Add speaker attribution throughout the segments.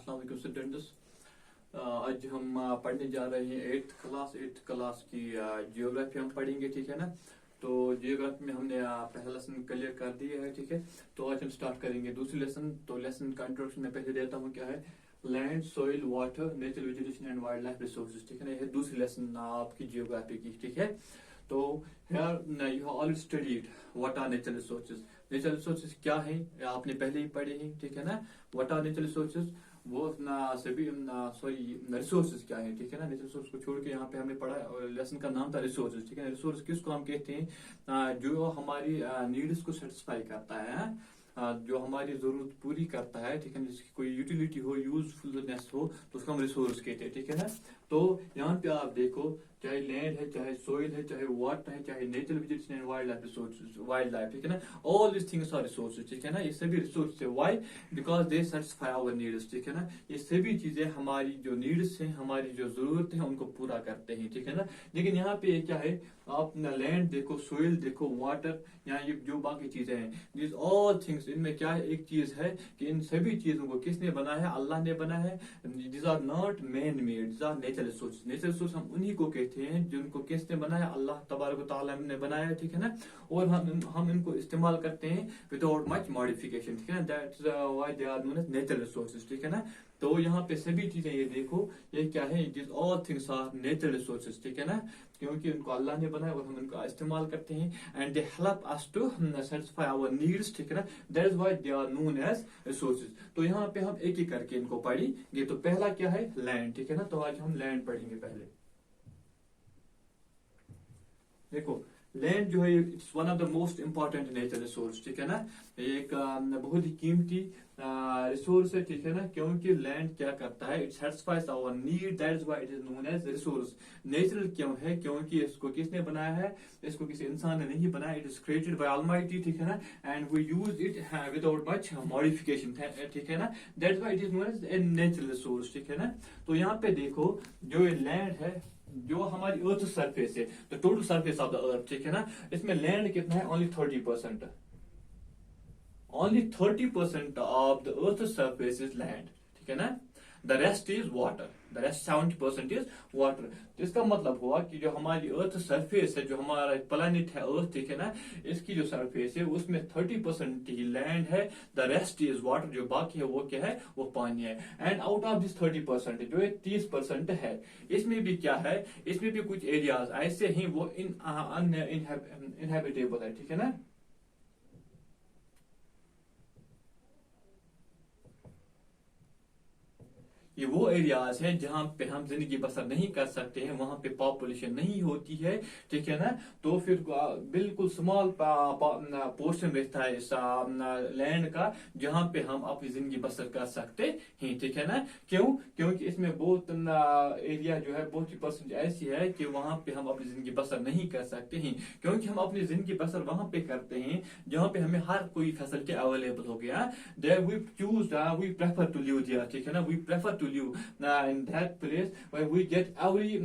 Speaker 1: अस्सलाम वालेकुम स्टूडेंट्स। आज हम पढ़ने जा रहे हैं एट्थ क्लास की जियोग्राफी हम पढ़ेंगे, ठीक है ना। तो जियोग्राफी में हमने पहला लेसन क्लियर कर दिया है, ठीक है। तो आज हम स्टार्ट करेंगे दूसरी लेसन। तो लेसन का इंट्रोडक्शन में पहले देता हूँ क्या है। Land, soil, water, natural vegetation and wild life resources, ठीक है ना। ये है दूसरी लेसन आपकी जियोग्राफी की, ठीक है। तो here you have already studied what are natural resources. Natural resources क्या है आपने पहले ही पढ़े हैं, ठीक है ना। व्हाट आर नेचुरल रिसोर्सेज, वो सभी रिसोर्सेज क्या है, ठीक है ना। नेचुरल रिसोर्स को छोड़ के यहाँ पे हमने पढ़ा, लेसन का नाम था रिसोर्सेज, ठीक है। रिसोर्स किसको हम कहते हैं, जो हमारी नीड्स को सेटिस्फाई करता है, जो हमारी जरूरत पूरी करता है, ठीक है। जिसकी कोई यूटिलिटी हो, यूजफुलनेस हो, तो उसको हम रिसोर्स कहते हैं, ठीक है ना। तो यहाँ पे आप देखो, चाहे लैंड है, चाहे सोइल है, चाहे वाटर है, चाहे natural vegetation and wild life resources, wild life, ठीक है ना। All this things are resources, ठीक है ना। ये सभी रिसोर्स है। Why? Because they satisfy our needs, ठीक है ना। ये सभी चीजें हमारी जो नीड्स हैं, हमारी जो जरूरत है, उनको पूरा करते हैं, ठीक है ना। लेकिन यहाँ पे क्या है, आप लैंड देखो, सोइल देखो, वाटर, यहाँ ये जो बाकी चीजें हैं, दिस ऑल थिंग्स, इनमें क्या है, एक चीज है कि इन सभी चीजों को किसने बनाया है? अल्लाह ने बनाया है। This are not man made, this are natural resource. Natural resource हम उन्हीं को कहते हैं जिनको किसने बनाया? अल्लाह तबारक व तआला ने बनाया है, ठीक है ना। और हम इनको इस्तेमाल करते हैं विदाउट मच मॉडिफिकेशन, ठीक है ना। That's why they are known as natural resources, ठीक है ना। तो यहाँ पे सभी चीजें ये देखो, ये क्या है, this all things are natural resources, ठीक है ना। क्योंकि उनको अल्लाह ने बनाया और हम इनको इस्तेमाल करते हैं, and they help us to satisfy our needs, ठीक है ना। That is why they are known as resources. तो यहाँ पे हम एक एक करके इनको पढ़ेंगे। तो पहला क्या है? लैंड, ठीक है ना। तो आज हम लैंड पढ़ेंगे पहले। देखो, लैंड जो है, it's one of the most important natural resource, ठीक है ना। एक बहुत ही कीमती रिसोर्स है, ठीक है ना। क्योंकि लैंड क्या करता है, it satisfies our need, that is why it is known as resource. Natural क्यों है? क्योंकि इसको किसने बनाया है? इसको किसी इंसान ने नहीं बनाया। It is created by almighty, ठीक है ना। And we use it without much modification, ठीक है ना। That is why it is known as a natural resource, ठीक है ना। तो यहाँ पे देखो, जो ये लैंड है, जो हमारी अर्थ सरफेस है, तो total surface of the earth, ठीक है ना, इसमें लैंड कितना है? Only 30%। Only 30% of the earth surface is land, ठीक है ना। The rest is water, the rest 70% is water. तो इसका मतलब हुआ कि जो हमारी अर्थ सरफेस है, जो हमारा प्लेनेट है अर्थ, ठीक है ना, इसकी जो सरफेस है उसमें 30% ही लैंड है, द रेस्ट इज वाटर। जो बाकी है वो क्या है? वो पानी है। एंड आउट ऑफ दिस 30% जो है 30% है, इसमें भी क्या है, इसमें भी कुछ एरियाज ऐसे हैं वो इनहेबिटेबल है, ठीक है ना। ये वो एरियाज हैं जहां पे हम जिंदगी बसर नहीं कर सकते हैं, वहां पे पॉपुलेशन नहीं होती है, ठीक है ना। तो फिर बिल्कुल स्मॉल पोर्शन रहता है इस लैंड का, जहां पे हम अपनी जिंदगी बसर कर सकते हैं, ठीक है ना। क्यों? क्योंकि इसमें बहुत एरिया जो है, बहुत ही परसेंट ऐसी है कि वहां पे हम अपनी जिंदगी बसर नहीं कर सकते हैं। क्योंकि हम अपनी जिंदगी बसर वहां पे करते हैं जहां पे हमें हर कोई फैसिलिटी अवेलेबल हो गया। We prefer to live there, ठीक है ना। We prefer to live in that place where we get every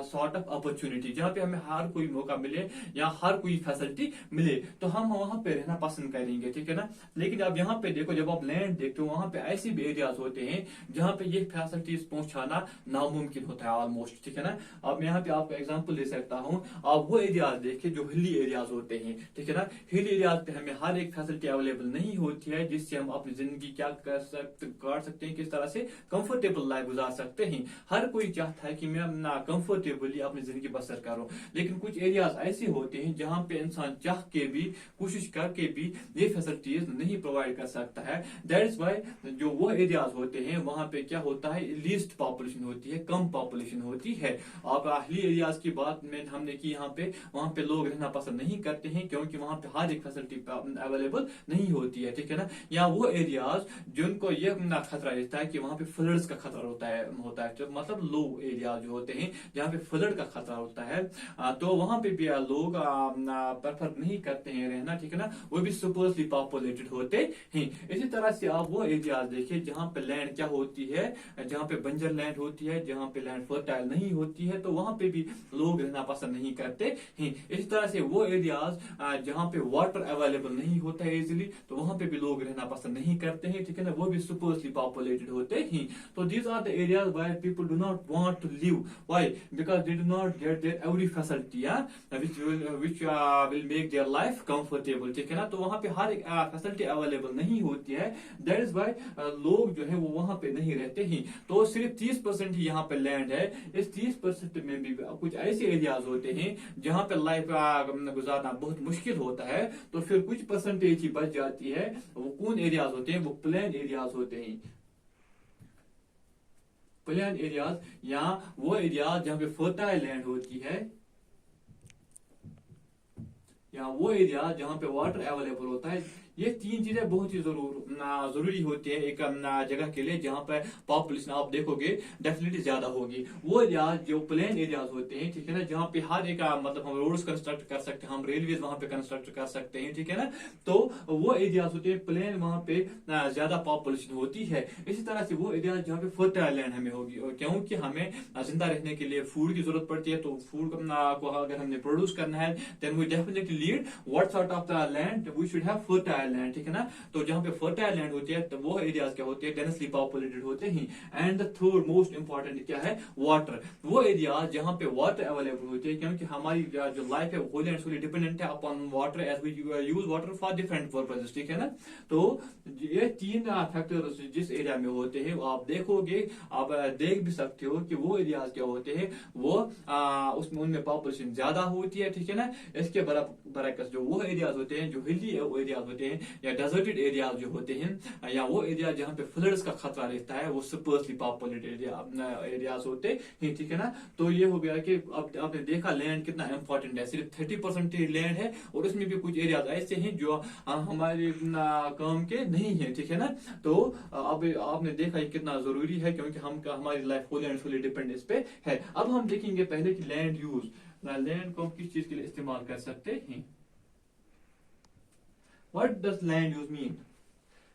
Speaker 1: sort of opportunity, जहाँ पे हमें हर कोई मौका मिले या हर कोई फैसिलिटी मिले, तो हम वहां पे रहना पसंद करेंगे, ठीक है ना। लेकिन अब यहाँ पे देखो, जब आप लैंड देखते हो, वहां पे ऐसे भी एरियाज होते हैं जहाँ पे ये फैसिलिटीज पहुंचाना नामुमकिन होता है ऑलमोस्ट, ठीक है ना। अब यहाँ पे आपको एग्जांपल दे सकता हूँ। आप वो एरियाज देखिए जो हिली एरियाज होते हैं, ठीक है ना। हिली एरियाज पे हमें हर एक फैसिलिटी अवेलेबल नहीं होती है जिससे हम अपनी जिंदगी क्या काट सकते हैं, किस तरह से कंफर्टेबल लाइफ गुजार सकते हैं। हर कोई चाहता है कि मैं ना कंफर्टेबली अपनी जिंदगी बसर करूं। लेकिन कुछ एरियाज ऐसे होते हैं जहां पे इंसान चाह के भी, कोशिश करके भी ये फैसिलिटीज नहीं प्रोवाइड कर सकता है। दैट इज व्हाई जो वो एरियाज होते हैं वहां पे क्या होता है, लीस्ट पॉपुलेशन होती है, कम पॉपुलेशन होती है। आप हिली एरियाज की बात में हमने की, यहाँ पे वहां पे लोग रहना पसंद नहीं करते हैं क्योंकि वहां पे हर एक फैसिलिटी अवेलेबल नहीं होती है, ठीक है ना। या वो एरियाज जिनको ये खतरा रहता है कि वहां पे फ्लड्स का खतरा होता है तो मतलब लो एरिया जो होते हैं जहाँ पे फ्लड का खतरा होता है, तो वहां पे भी लोग प्रेफर नहीं करते हैं रहना, ठीक है ना, वो भी सुपर्सली पॉपुलेटेड होते हैं। इसी तरह से आप वो एरिया देखिए जहाँ पे लैंड क्या होती है, जहाँ पे बंजर लैंड होती है, जहाँ पे लैंड फर्टाइल नहीं होती है, तो वहां पे भी लोग रहना पसंद नहीं करते हैं। इसी तरह से वो एरियाज जहाँ पे वाटर अवेलेबल नहीं होता है इजिली, तो वहां पे भी लोग रहना पसंद नहीं करते हैं, ठीक है ना, वो भी सुपर्सली पॉपुलेटेड होते हैं। तो these are the areas where people do not want to live, why, because they do not get there every facility which will make their life comfortable, ठीक है ना, तो वहां पे हर एक फैसिलिटी अवेलेबल नहीं होती है, दैट इज वाई लोग जो है वो वहां पे नहीं रहते हैं। तो सिर्फ 30% ही यहाँ पे लैंड है, इस 30% में भी कुछ ऐसे एरियाज होते हैं जहाँ पे लाइफ गुजारना बहुत मुश्किल होता है, तो फिर कुछ परसेंटेज ही बच जाती है। वो कौन एरियाज होते हैं, वो प्लेन एरियाज होते हैं। प्लेन एरियाज या वो एरियाज जहाँ पे फर्टाइल लैंड होती है, या वो एरिया जहाँ पे वाटर अवेलेबल होता है। ये तीन चीजें बहुत ही जरूरी होती है एक जगह के लिए जहाँ पे पॉपुलेशन आप देखोगे डेफिनेटली ज्यादा होगी। वो एरिया जो प्लेन एरियाज होते हैं, ठीक है ना, जहाँ पे हर एक मतलब हम रोड्स कंस्ट्रक्ट कर सकते हैं, हम रेलवेज वहां पे कंस्ट्रक्ट कर सकते हैं, ठीक है ना, तो वो एरियाज होते हैं प्लेन, वहां पे ज्यादा पॉपुलेशन होती है। इसी तरह से वो एरिया जहाँ पे फर्टाइल लैंड हमें होगी, क्योंकि हमें जिंदा रहने के लिए फूड की जरूरत पड़ती है, तो फूड को अगर हमने प्रोड्यूस करना है then we definitely lead what sort of the land we should have fertile land, ठीक है ना, तो जहां पे फर्टाइल लैंड होती है तो वो एरियाज क्या होते हैं, डेंसली पॉपुलेटेड होते हैं। And the third most important क्या है, वाटर, वो एरिया जहां पे वाटर अवेलेबल होती है, क्योंकि हमारी जो लाइफ है वो होली डिपेंडेंट है upon water, as we use water for different purposes, ठीक है ना। तो ये तीन फैक्टर्स जिस एरिया में होते हैं आप देखोगे, आप देख भी सकते हो कि वो एरियाज क्या होते हैं, वो उसमें उनमें पॉपुलेशन ज्यादा होती है, ठीक है ना। इसके बरक्स जो वो एरियाज होते हैं जो हिली एरियाज होते हैं या डेजर्टेड एरियाज जो होते हैं, या वो एरिया जहाँ पे फ्लड्स का खतरा रहता है, वो स्पर्सली पॉपुलेटेड एरियाज होते हैं, ठीक है ना। तो ये हो गया कि अब आपने देखा लैंड कितना इंपॉर्टेंट है, सिर्फ 30% लैंड है और उसमें भी कुछ एरियाज ऐसे हैं जो हमारे काम के नहीं है, ठीक है ना। तो अब आपने देखा ये कितना जरूरी है, क्योंकि हमारी life full and fully depend इस पे है। अब हम देखेंगे पहले कि लैंड यूज, लैंड को हम किस चीज के लिए इस्तेमाल कर सकते हैं। What does land use mean?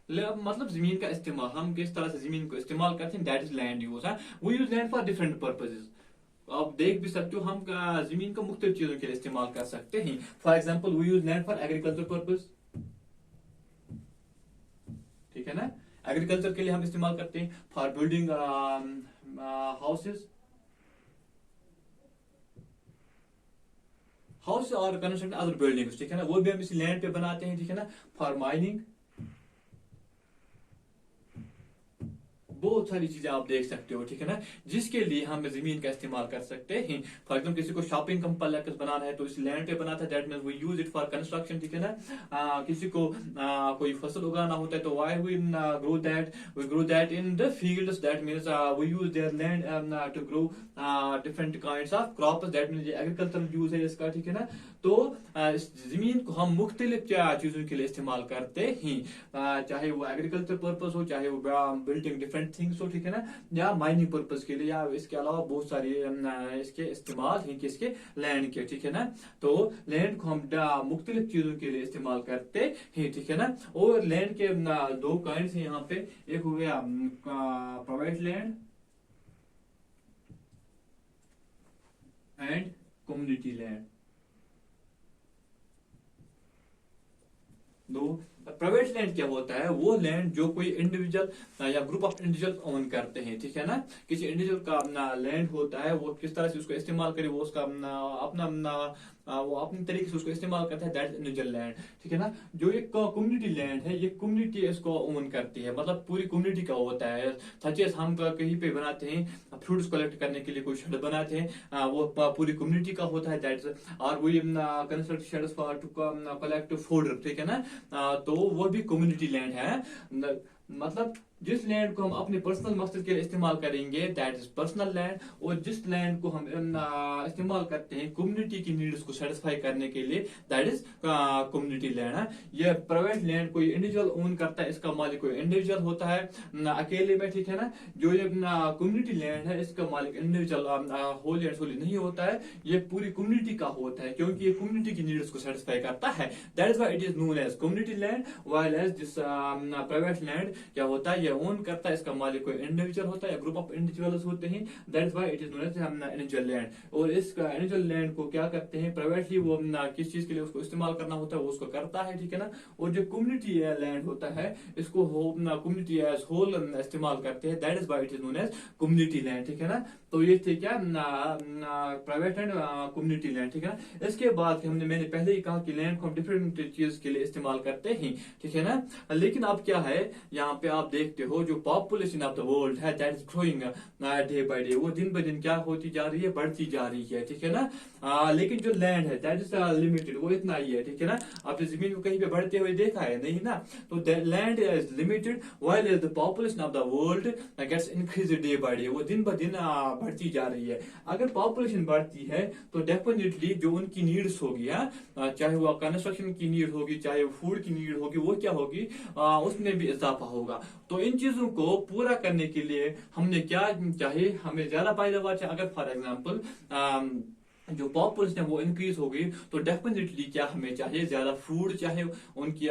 Speaker 1: मतलब जमीन का इस्तेमाल, हम किस तरह से जमीन को इस्तेमाल करते हैं, that is land use. We use land for different purposes, आप देख भी सकते हो हम जमीन को मुख्तलिफ चीजों के लिए इस्तेमाल कर सकते हैं। For example we use land for agriculture purpose, ठीक है ना, एग्रीकल्चर के लिए हम इस्तेमाल करते हैं, फॉर बिल्डिंग हाउस और कंस्ट्रक्ट अदर बिल्डिंग्स, ठीक है ना, वो भी हम इस लैंड पे बनाते हैं, ठीक है ना, फॉर माइनिंग, बहुत सारी चीजें आप देख सकते हो, ठीक है ना, जिसके लिए हम जमीन का इस्तेमाल कर सकते हैं। फॉर एग्जाम्पल किसी को शॉपिंग कॉम्प्लेक्स बनाना है तो इस लैंड पे बनाता है, that means we use it for construction, ठीक है ना। किसी को कोई फसल उगाना होता है तो why we grow that in the fields, that means we use their land to grow different kinds of crops, that means agricultural use है इसका, ठीक है ना। तो जमीन को हम मुख्तलिफ चीजों के लिए इस्तेमाल करते हैं, चाहे वो एग्रीकल्चर पर्पज हो, चाहे वो बिल्डिंग डिफरेंट थिंग्स हो, ठीक है ना, या माइनिंग पर्पज के लिए, या इसके अलावा बहुत सारी इसके इस्तेमाल हैं किसके, लैंड के, ठीक है ना। तो लैंड को हम मुख्तलिफ चीजों के लिए इस्तेमाल करते हैं, ठीक है ना। और लैंड के दो काइंड्स हैं यहाँ पे, एक हो गया private land and community land. दो प्राइवेट लैंड क्या होता है, वो लैंड जो कोई इंडिविजुअल या ग्रुप ऑफ इंडिविजुअल ओन करते हैं, ठीक है ना। किसी इंडिविजुअल का लैंड होता है, वो किस तरह से उसको इस्तेमाल करे, वो उसका अपना वो अपने तरीके से उसको इस्तेमाल करता है, दैट इज इंडिविजुअल लैंड, ठीक है ना। जो एक कम्युनिटी लैंड है, ये कम्युनिटी इसको ओन करती है, मतलब पूरी कम्युनिटी का होता है। सच हम कहीं पे बनाते हैं फ्रूट्स कलेक्ट करने के लिए, कोई शेड बनाते हैं, वो पूरी कम्युनिटी का होता है, दैट और वो construct sheds for to collect food, ठीक है ना। तो वो भी कम्युनिटी लैंड है, मतलब जिस लैंड को हम अपने पर्सनल मकसद के लिए इस्तेमाल करेंगे दैट इज पर्सनल लैंड, और जिस लैंड को हम इस्तेमाल करते हैं कम्युनिटी की नीड्स को सेटिस्फाई करने के लिए दैट इज कम्युनिटी लैंड है। ये प्राइवेट लैंड कोई इंडिविजुअल ओन करता है, इसका मालिक कोई इंडिविजुअल होता है अकेले में, ठीक है ना। जो ये कम्युनिटी लैंड है इसका मालिक इंडिविजुअल होल एंड सोली नहीं होता है, ये पूरी कम्युनिटी का होता है, क्योंकि ये कम्युनिटी की नीड्स को सेटिस्फाई करता है। That is why it is known as community land, while as this private land क्या होता है, ये ओन करता है, इसका मालिक कोई इंडिविजुअल होता है, ग्रुप ऑफ इंडिविजुअल्स होते हैं। That is why it is known as individual land. और इस इंडिविजुअल लैंड को क्या करते हैं प्राइवेटली, वो किस चीज के लिए उसको इस्तेमाल करना होता है वो उसको करता है, ठीक है ना। और जो कम्युनिटी लैंड होता है इसको कम्युनिटी एज होल इस्तेमाल करते हैं, that is why it is known as community land, ठीक है ना। तो ये थे क्या प्राइवेट एंड कम्युनिटी लैंड, ठीक है ना। इसके बाद मैंने पहले ही कहा कि लैंड को हम डिफरेंट चीज के लिए इस्तेमाल करते हैं, ठीक है ना। लेकिन अब क्या है, यहाँ पे आप देखते हो जो पॉपुलेशन ऑफ द वर्ल्ड है that is growing day by day, वो दिन ब दिन क्या होती जा रही है, बढ़ती जा रही है, ठीक है ना। लेकिन जो लैंड है दैट इज लिमिटेड, वो इतना ही है, ठीक है ना। आपने जमीन को कहीं पे बढ़ते हुए देखा है नहीं ना। तो land is limited while the population of the world gets increase day by day, वो दिन ब दिन बढ़ती जा रही है। अगर पॉपुलेशन बढ़ती है तो डेफिनेटली जो उनकी नीड्स होगी, चाहे वो कंस्ट्रक्शन की नीड होगी, चाहे वो फूड की नीड होगी, वो क्या होगी, उसमें भी इजाफा होगा। तो इन चीजों को पूरा करने के लिए हमने क्या चाहिए, हमें ज्यादा पैदावार चाहिए। अगर फॉर एग्जाम्पल जो पॉपुलेशन है वो इंक्रीज होगी तो डेफिनेटली क्या हमें चाहिए, ज्यादा फूड चाहिए उनकी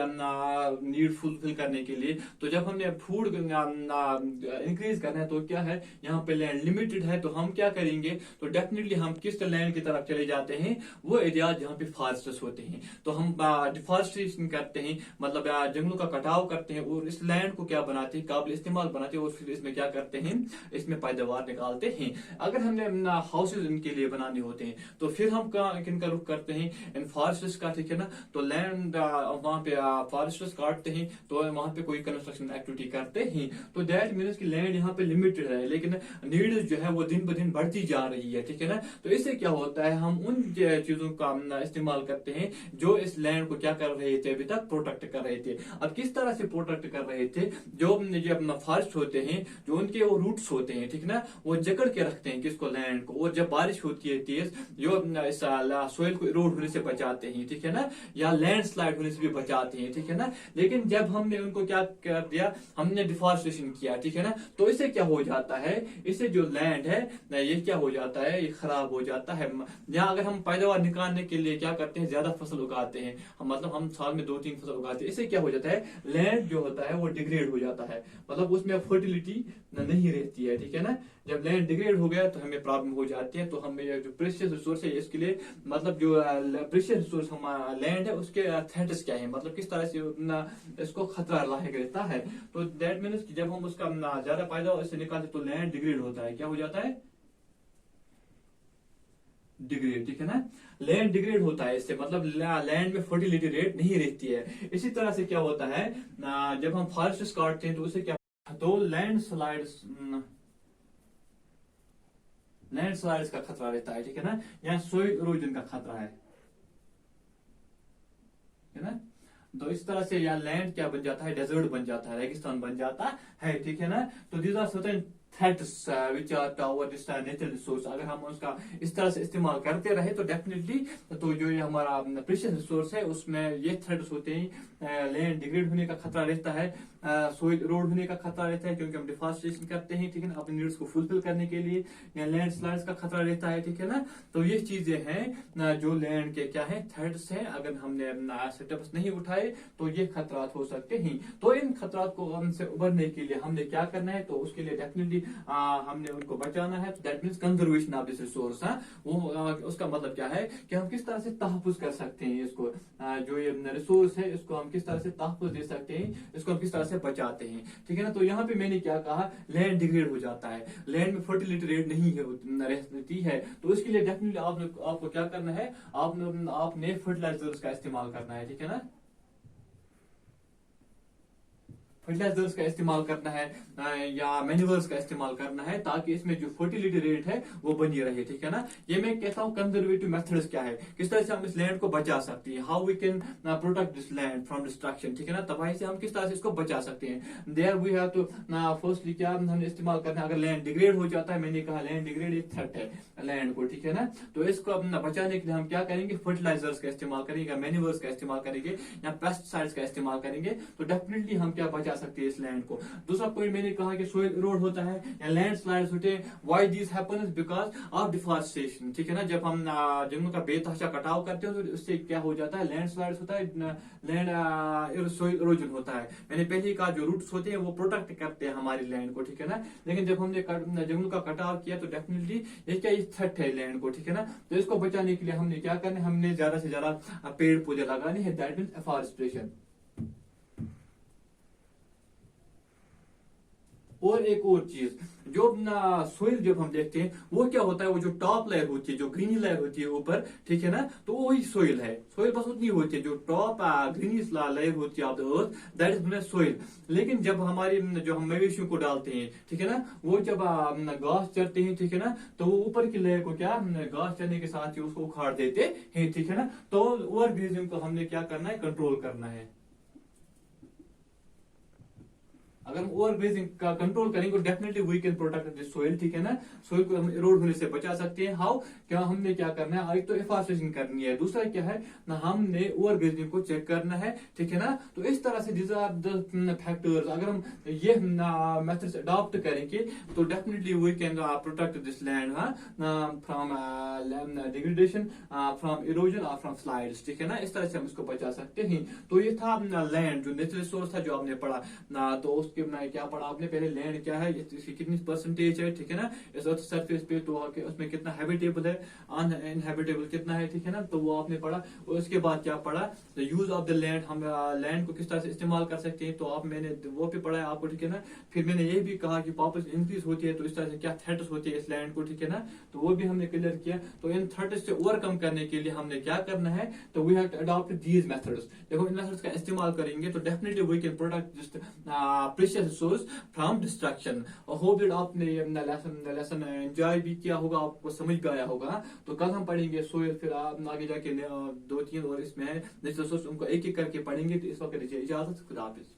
Speaker 1: नीड फुलफिल करने के लिए। तो जब हमने फूड इंक्रीज करना है तो क्या है, यहाँ पे लैंड लिमिटेड है, तो हम क्या करेंगे, तो डेफिनेटली हम किस लैंड की तरफ चले जाते हैं, वो एरिया जहाँ पे फॉरेस्ट्स होते हैं। तो हम डिफॉरेस्टेशन करते हैं, मतलब जंगलों का कटाव करते हैं और इस लैंड को क्या बनाते हैं, काबिल इस्तेमाल बनाते हैं, और फिर इसमें क्या करते हैं, इसमें पैदावार निकालते हैं। अगर हमने हाउसेज इनके लिए बनाने होते हैं तो फिर हम किनका रुख करते हैं, इन फॉरेस्ट्स का, ठीक है ना। तो लैंड वहां पे फॉरेस्ट्स काटते हैं तो वहां पे कोई कंस्ट्रक्शन एक्टिविटी करते हैं। तो दैट मीन्स कि लैंड यहाँ पे लिमिटेड है, लेकिन नीड जो है वो दिन ब दिन बढ़ती जा रही है, ठीक है ना। तो इससे क्या होता है, हम उन चीजों का इस्तेमाल करते हैं जो इस लैंड को क्या कर रहे थे, अभी तक प्रोटेक्ट कर रहे थे। अब किस तरह से प्रोटेक्ट कर रहे थे, जो अपना फॉरेस्ट होते हैं, जो उनके वो रूट्स होते हैं, ठीक ना, वो जकड़ के रखते हैं किसको, लैंड को। और जब बारिश होती है तेज, जो सोइल को इरोड होने से बचाते हैं, ठीक है ना, या लैंडस्लाइड होने से भी बचाते हैं, ठीक है ना। लेकिन जब हमने उनको क्या कर दिया, हमने डिफॉरेस्टेशन किया, ठीक है ना, तो इससे क्या हो जाता है, इससे जो लैंड है ये क्या हो जाता है, ये खराब हो जाता है। यहाँ अगर हम पैदावार निकालने के लिए क्या करते हैं, ज्यादा फसल उगाते हैं, मतलब हम साल में 2-3 फसल उगाते हैं, इससे क्या हो जाता है, लैंड जो होता है वो डिग्रेड हो जाता है, मतलब उसमें फर्टिलिटी नहीं रहती है, ठीक है ना। जब लैंड डिग्रेड हो गया तो हमें प्रॉब्लम हो जाती है। तो हमें जो प्रेशियस रिसोर्स है इसके लिए, मतलब जो प्रेशियस रिसोर्स हमारा लैंड है उसके थ्रेट्स क्या है, मतलब किस तरह से इसको खतरा लायक रहता है। तो दैट मीन्स जब हम उसका ज्यादा पैदा इससे निकालते तो लैंड डिग्रेड होता है, क्या हो जाता है, डिग्रेड, ठीक है ना। लैंड डिग्रेड होता है इससे, मतलब लैंड में फर्टिलिटी रेट नहीं रहती है। इसी तरह से क्या होता है, जब हम फॉरेस्ट काटते हैं तो उससे क्या, तो लैंडस्लाइड्स का खतरा रहता है, ठीक है ना, या सोइल इरोजन का खतरा है ना। तो इस तरह से या लैंड क्या बन जाता है, डेजर्ट बन जाता है, रेगिस्तान बन जाता है, ठीक है ना। तो these are certain threats which are toward this natural resource. अगर हम उसका इस तरह से इस्तेमाल करते रहे तो डेफिनेटली तो जो ये हमारा प्रेशियस रिसोर्स है उसमें ये थ्रेट्स होते हैं, लैंड डिग्रेड होने का खतरा रहता है, सोइल इरोड होने का खतरा रहता है क्योंकि हम डिफॉरेस्टेशन करते हैं, ठीक है ना, अपनी नीड्स को फुलफिल करने के लिए, या लैंड स्लाइड्स का खतरा रहता है, ठीक है ना। तो ये चीजें हैं जो लैंड के क्या है, थ्रेट्स हैं। अगर हमने स्टेप्स नहीं उठाए तो ये खतरात हो सकते हैं। तो इन खतरात को हमसे उबरने के लिए हमने क्या करना है, तो उसके लिए डेफिनेटली हमने उनको बचाना है। तो that means conservation of this resource, वो उसका मतलब क्या है कि हम किस तरह से तहफ्फुज कर सकते हैं इसको, जो ये रिसोर्स है इसको हम किस तरह से तहफ्फुज दे सकते हैं, इसको हम किस तरह से बचाते हैं, ठीक है ना। तो यहाँ पे मैंने क्या कहा, लैंड डिग्रेड हो जाता है, लैंड में फर्टिलिटी रेट नहीं है रहती है। तो इसके लिए डेफिनेटली आपको क्या करना है, आपने फर्टिलाइजर्स का इस्तेमाल करना है, ठीक है ना। फर्टिलाइजर्स का इस्तेमाल करना है या मैन्यूअर्स का इस्तेमाल करना है, ताकि इसमें जो फर्टिलिटी रेट है वो बनी रहे, ठीक है ना। ये मैं कहता हूँ कंजर्वेटिव मेथड्स क्या है, किस तरह से हम इस लैंड को बचा सकते हैं, how we can protect this land from destruction, ठीक है ना। तबाही से हम किस तरह से इसको बचा सकते हैं। There we have to firstly क्या हमें इस्तेमाल करना है, अगर लैंड डिग्रेड हो जाता है, मैंने कहा लैंड डिग्रेड एक थ्रेट है लैंड को, ठीक है ना। तो इसको अपना बचाने के लिए हम क्या करेंगे, फर्टिलाइजर्स का इस्तेमाल करेंगे, मैन्यूअर्स का इस्तेमाल करेंगे या पेस्टिसाइड्स का इस्तेमाल करेंगे, तो डेफिनेटली हम क्या बचा सकते हैं इस लैंड को। दूसरा पॉइंट मैंने कहा कि सोइल इरोड होता है या लैंड स्लाइड्स होते हैं, why this happens because of deforestation, ठीक है ना। जब हम जंगलों का बेतहाशा कटाव करते हैं तो उससे क्या हो जाता है, लैंड स्लाइड्स होता है, लैंड सोइल इरोजन होता है। मैंने पहले ही कहा जो रूट्स होते हैं वो प्रोटेक्ट करते हैं हमारी लैंड को, ठीक है ना। लेकिन जब हमने जंगलों का कटाव किया तो डेफिनेटली ये क्या थ्रेट है लैंड को, ठीक है ना। तो इसको बचाने के लिए हमने क्या करना है, हमने ज्यादा से ज्यादा पेड़ पौधे लगाने हैं, दैट मीन्स एफॉरेस्टेशन। और एक और चीज, जो सोइल जब हम देखते हैं वो क्या होता है, वो जो टॉप लेयर होती है, जो ग्रीनी लेयर होती है ऊपर, ठीक है ना, तो वही सोइल है। सोइल बस उतनी होती है, जो टॉप ग्रीनी लेयर होती है of the earth, that is soil. लेकिन जब हमारी जो हम मवेशियों को डालते हैं, ठीक है ना, वो जब घास चरते हैं, ठीक है ना, तो वो ऊपर की लेयर को क्या घास चरने के साथ ही उसको उखाड़ देते हैं, ठीक है ना। तो ओवर ग्रेजिंग को हमने क्या करना है, कंट्रोल करना है। अगर हम ओवर ग्रेजिंग का कंट्रोल करेंगे तो definitely we can protect this soil, ठीक है ना। सोइल को हम इरोड होने से बचा सकते हैं। हाउ, क्या हमने क्या करना है, एक तो एफॉरेस्टेशन करनी है, दूसरा क्या है ना, हमने ओवर ग्रेजिंग को चेक करना है, ठीक है ना। तो इस तरह से दिस आर द फैक्टर्स, अगर हम ये मेथड्स अडॉप्ट करेंगे तो definitely we can protect this land from degradation, from erosion और फ्रॉम स्लाइड्स, ठीक है ना। इस तरह से हम इसको बचा सकते हैं। तो ये था लैंड जो नेचुरल रिसोर्स था जो आपने पढ़ा ना, तो उसके मैं क्या पढ़ा आपने पहले, लैंड क्या है, इसकी कितनी परसेंटेज है, ठीक है ना, इस अर्थ सरफेस पे, तो उसमें कितना हैबिटेबल है, अनहैबिटेबल कितना है, ठीक है ना, तो वो आपने पढ़ा। और उसके बाद क्या पढ़ा, the use of the land, हम लैंड को किस तरह से इस्तेमाल कर सकते हैं, तो आप मैंने वो भी पढ़ा है आपको, ठीक है ना। फिर मैंने ये भी कहा कि पॉपुलेशन इंक्रीज होती है तो इस तरह से क्या थ्रेट्स होती है इस लैंड को, ठीक है ना, तो वो भी हमने क्लियर किया। तो इन थ्रेट्स से ओवरकम करने के लिए हमने क्या करना है, तो we have to adopt these methods. देखो इन मेथड्स का इस्तेमाल करेंगे तो definitely we can protect this precious resource from destruction. और होप दैट आपने लेसन एंजॉय भी किया होगा, आपको समझ भी आया होगा। तो कल हम पढ़ेंगे सोइल, फिर आप आगे जाके 2-3 और इसमें नेचुरल रिसोर्स, उनको एक एक करके पढ़ेंगे। तो इस वक्त दीजिए इजाजत, खुदा हाफिज।